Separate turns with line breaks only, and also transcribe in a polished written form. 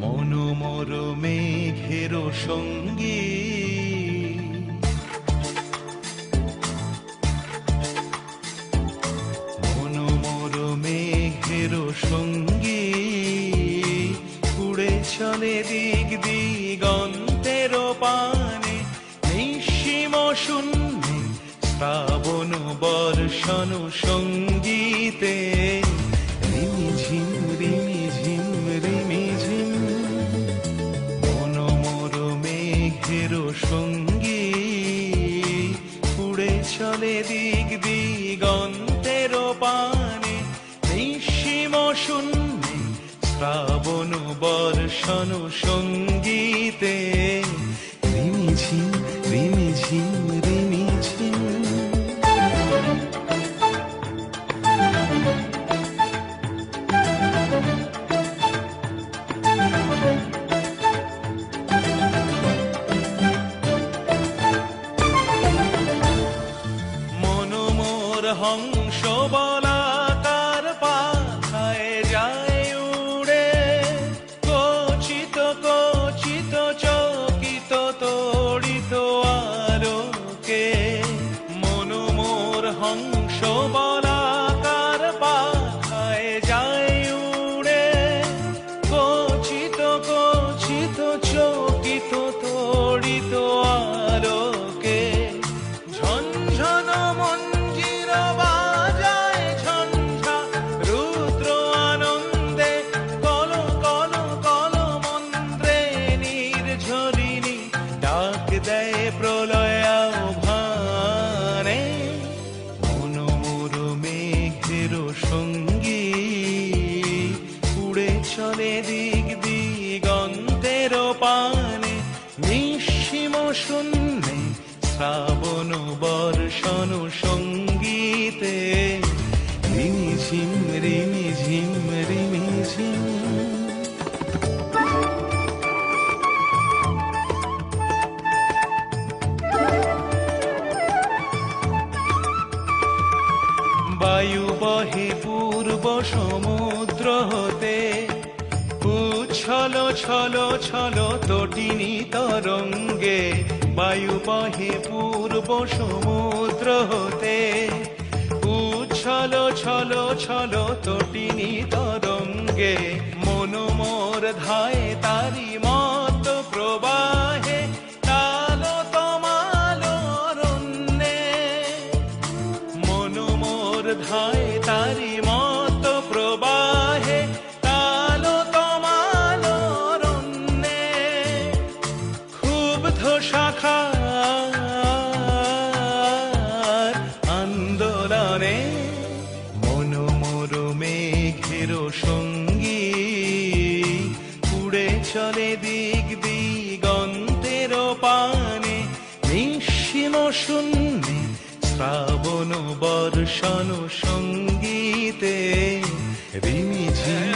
মনোমর মেঘের সঙ্গী মনোমর মেঘের সঙ্গী উড়ে চলে দিক দিগন্তের পানে নিঃসীম শূন্যে শ্রাবণ বর্ষণ সঙ্গীতে রিমিঝিম রিমিঝিম রিমিঝিম মনোমর মেঘের সঙ্গী উড়ে চলে দিক দিগন্তের পানে নিঃসীম শূন্যে শ্রাবণ বর্ষণ সঙ্গীতে রিমিঝিম রিমিঝিম রিমিঝিম মনোমর হংস বলাকার পাখায় যায় উড়ে কচিত কচিত চকিত তড়িত আলোকে মনোমর হংস বলাকার পাখায় যায় উড়ে কচিত কচিত চকিত তড়িত আলোকে ঝনঝন মঞ্জির বাজায় ঝঞ্ঝা রুদ্র আনন্দে কল কল কল মন্ত্রে নির্ঝরিণী ডাক দেয় প্রলয় আহ্বানে মনোমর মেঘের সঙ্গী উড়ে চলে দিক দিগন্তের পানে নিঃসীম শূন্যে শ্রাবণ বর্ষণ সঙ্গীতে রিমিঝিম রিমিঝিম রিমিঝিম বায়ু বহে পূর্ব সমুদ্র হতে উচ্ছল ছল ছল তটিনী তরঙ্গে বায়ু বহে পূর্ব সমুদ্র হতে উচ্ছল ছল ছল তটিনী তরঙ্গে মনোমর ধায় তারি মত প্রবাহে তাল তমাল অরণ্যে মনোমর ধায় তারি মত প্রবাহে তাল তমাল অরণ্যে ক্ষুব্ধ শাখার আন্দোলনে মনোমর মেঘের সঙ্গী উড়ে চলে দিক দিগন্তের পানে নিঃসীম শূন্যে শ্রাবণ বর্ষণ সঙ্গীতে রিমিঝিম